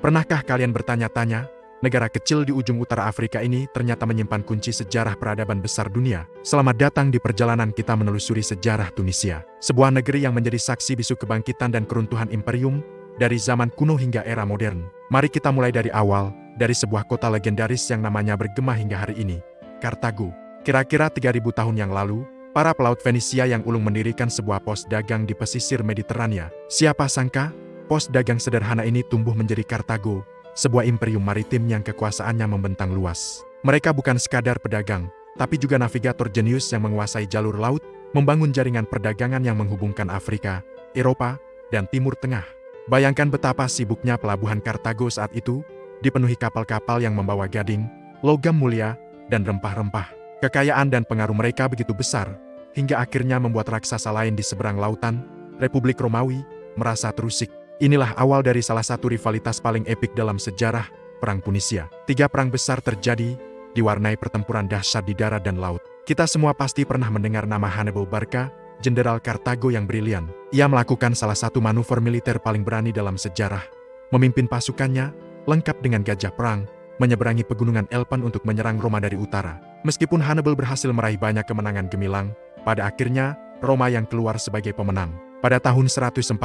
Pernahkah kalian bertanya-tanya, negara kecil di ujung utara Afrika ini ternyata menyimpan kunci sejarah peradaban besar dunia? Selamat datang di perjalanan kita menelusuri sejarah Tunisia, sebuah negeri yang menjadi saksi bisu kebangkitan dan keruntuhan imperium dari zaman kuno hingga era modern. Mari kita mulai dari awal, dari sebuah kota legendaris yang namanya bergema hingga hari ini, Kartago. Kira-kira 3000 tahun yang lalu, para pelaut Fenisia yang ulung mendirikan sebuah pos dagang di pesisir Mediterania. Siapa sangka, pos dagang sederhana ini tumbuh menjadi Kartago, sebuah imperium maritim yang kekuasaannya membentang luas. Mereka bukan sekadar pedagang, tapi juga navigator jenius yang menguasai jalur laut, membangun jaringan perdagangan yang menghubungkan Afrika, Eropa, dan Timur Tengah. Bayangkan betapa sibuknya pelabuhan Kartago saat itu, dipenuhi kapal-kapal yang membawa gading, logam mulia, dan rempah-rempah. Kekayaan dan pengaruh mereka begitu besar, hingga akhirnya membuat raksasa lain di seberang lautan, Republik Romawi, merasa terusik. Inilah awal dari salah satu rivalitas paling epik dalam sejarah, Perang Punisia. 3 perang besar terjadi, diwarnai pertempuran dahsyat di darat dan laut. Kita semua pasti pernah mendengar nama Hannibal Barca, jenderal Kartago yang brilian. Ia melakukan salah satu manuver militer paling berani dalam sejarah. Memimpin pasukannya, lengkap dengan gajah perang, menyeberangi pegunungan Elpan untuk menyerang Roma dari utara. Meskipun Hannibal berhasil meraih banyak kemenangan gemilang, pada akhirnya, Roma yang keluar sebagai pemenang. Pada tahun 146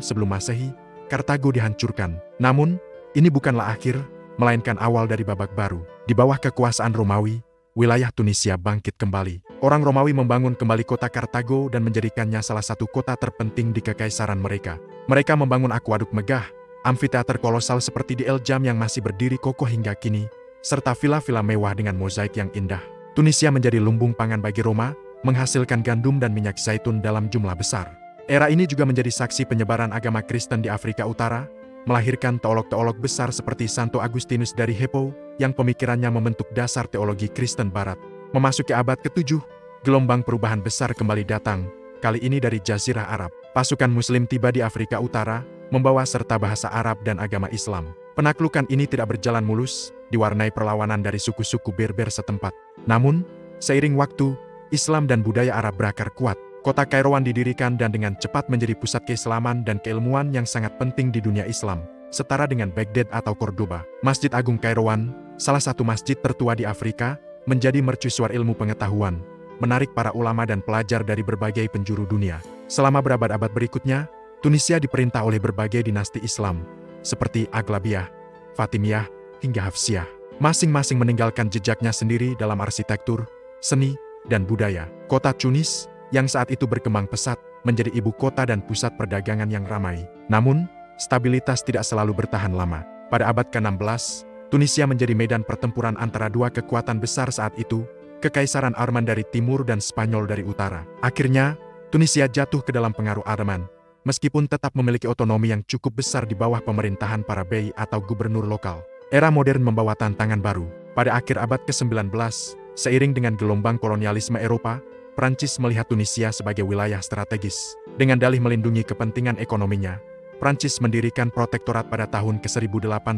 sebelum Masehi, Kartago dihancurkan. Namun, ini bukanlah akhir, melainkan awal dari babak baru. Di bawah kekuasaan Romawi, wilayah Tunisia bangkit kembali. Orang Romawi membangun kembali kota Kartago dan menjadikannya salah satu kota terpenting di kekaisaran mereka. Mereka membangun akuaduk megah, amfiteater kolosal seperti di El Jam yang masih berdiri kokoh hingga kini, serta villa-villa mewah dengan mozaik yang indah. Tunisia menjadi lumbung pangan bagi Roma, menghasilkan gandum dan minyak zaitun dalam jumlah besar. Era ini juga menjadi saksi penyebaran agama Kristen di Afrika Utara, melahirkan teolog-teolog besar seperti Santo Agustinus dari Hippo, yang pemikirannya membentuk dasar teologi Kristen Barat. Memasuki abad ke-7, gelombang perubahan besar kembali datang, kali ini dari Jazirah Arab. Pasukan Muslim tiba di Afrika Utara, membawa serta bahasa Arab dan agama Islam. Penaklukan ini tidak berjalan mulus, diwarnai perlawanan dari suku-suku Berber setempat. Namun, seiring waktu, Islam dan budaya Arab berakar kuat. Kota Kairouan didirikan dan dengan cepat menjadi pusat keislaman dan keilmuan yang sangat penting di dunia Islam, setara dengan Baghdad atau Cordoba. Masjid Agung Kairouan, salah satu masjid tertua di Afrika, menjadi mercusuar ilmu pengetahuan, menarik para ulama dan pelajar dari berbagai penjuru dunia. Selama berabad-abad berikutnya, Tunisia diperintah oleh berbagai dinasti Islam, seperti Aghlabiyah, Fatimiyah, hingga Hafsiyah. Masing-masing meninggalkan jejaknya sendiri dalam arsitektur, seni, dan budaya. Kota Tunis, yang saat itu berkembang pesat, menjadi ibu kota dan pusat perdagangan yang ramai. Namun, stabilitas tidak selalu bertahan lama. Pada abad ke-16, Tunisia menjadi medan pertempuran antara dua kekuatan besar saat itu, Kekaisaran Arman dari timur dan Spanyol dari utara. Akhirnya, Tunisia jatuh ke dalam pengaruh Arman, meskipun tetap memiliki otonomi yang cukup besar di bawah pemerintahan para bey atau gubernur lokal. Era modern membawa tantangan baru. Pada akhir abad ke-19, seiring dengan gelombang kolonialisme Eropa, Prancis melihat Tunisia sebagai wilayah strategis. Dengan dalih melindungi kepentingan ekonominya, Prancis mendirikan protektorat pada tahun ke-1881.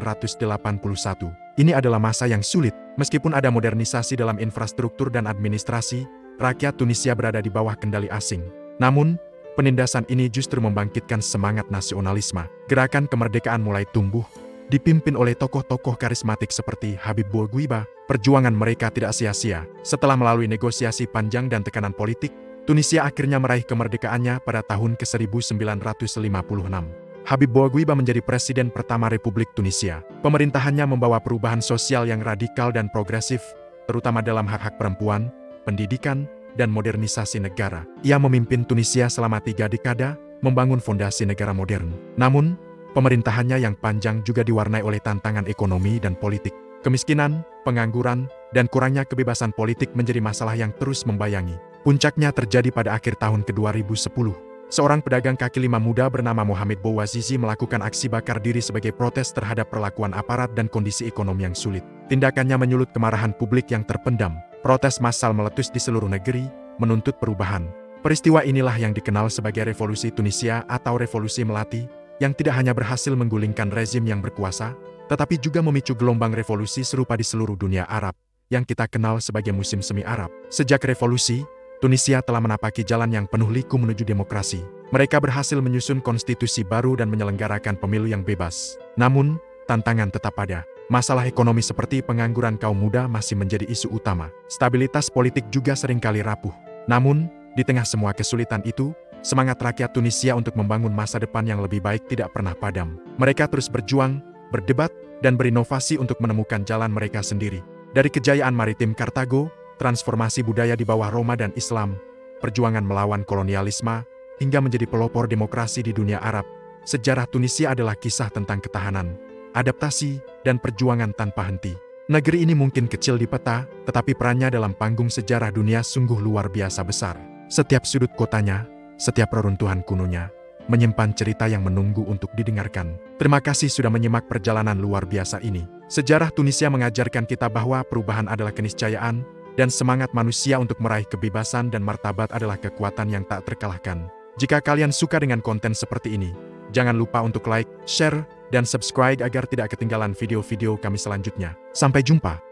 Ini adalah masa yang sulit. Meskipun ada modernisasi dalam infrastruktur dan administrasi, rakyat Tunisia berada di bawah kendali asing. Namun, penindasan ini justru membangkitkan semangat nasionalisme. Gerakan kemerdekaan mulai tumbuh, dipimpin oleh tokoh-tokoh karismatik seperti Habib Bourguiba. Perjuangan mereka tidak sia-sia. Setelah melalui negosiasi panjang dan tekanan politik, Tunisia akhirnya meraih kemerdekaannya pada tahun ke-1956. Habib Bourguiba menjadi presiden pertama Republik Tunisia. Pemerintahannya membawa perubahan sosial yang radikal dan progresif, terutama dalam hak-hak perempuan, pendidikan, dan modernisasi negara. Ia memimpin Tunisia selama 3 dekade, membangun fondasi negara modern. Namun, pemerintahannya yang panjang juga diwarnai oleh tantangan ekonomi dan politik. Kemiskinan, pengangguran, dan kurangnya kebebasan politik menjadi masalah yang terus membayangi. Puncaknya terjadi pada akhir tahun ke-2010. Seorang pedagang kaki lima muda bernama Mohamed Bouazizi melakukan aksi bakar diri sebagai protes terhadap perlakuan aparat dan kondisi ekonomi yang sulit. Tindakannya menyulut kemarahan publik yang terpendam. Protes massal meletus di seluruh negeri, menuntut perubahan. Peristiwa inilah yang dikenal sebagai Revolusi Tunisia atau Revolusi Melati, yang tidak hanya berhasil menggulingkan rezim yang berkuasa, tetapi juga memicu gelombang revolusi serupa di seluruh dunia Arab, yang kita kenal sebagai musim semi Arab. Sejak revolusi, Tunisia telah menapaki jalan yang penuh liku menuju demokrasi. Mereka berhasil menyusun konstitusi baru dan menyelenggarakan pemilu yang bebas. Namun, tantangan tetap ada. Masalah ekonomi seperti pengangguran kaum muda masih menjadi isu utama. Stabilitas politik juga seringkali rapuh. Namun, di tengah semua kesulitan itu, semangat rakyat Tunisia untuk membangun masa depan yang lebih baik tidak pernah padam. Mereka terus berjuang, berdebat, dan berinovasi untuk menemukan jalan mereka sendiri. Dari kejayaan maritim Kartago, transformasi budaya di bawah Roma dan Islam, perjuangan melawan kolonialisme, hingga menjadi pelopor demokrasi di dunia Arab, sejarah Tunisia adalah kisah tentang ketahanan, adaptasi, dan perjuangan tanpa henti. Negeri ini mungkin kecil di peta, tetapi perannya dalam panggung sejarah dunia sungguh luar biasa besar. Setiap sudut kotanya, setiap reruntuhan kunonya, menyimpan cerita yang menunggu untuk didengarkan. Terima kasih sudah menyimak perjalanan luar biasa ini. Sejarah Tunisia mengajarkan kita bahwa perubahan adalah keniscayaan, dan semangat manusia untuk meraih kebebasan dan martabat adalah kekuatan yang tak terkalahkan. Jika kalian suka dengan konten seperti ini, jangan lupa untuk like, share, dan subscribe agar tidak ketinggalan video-video kami selanjutnya. Sampai jumpa.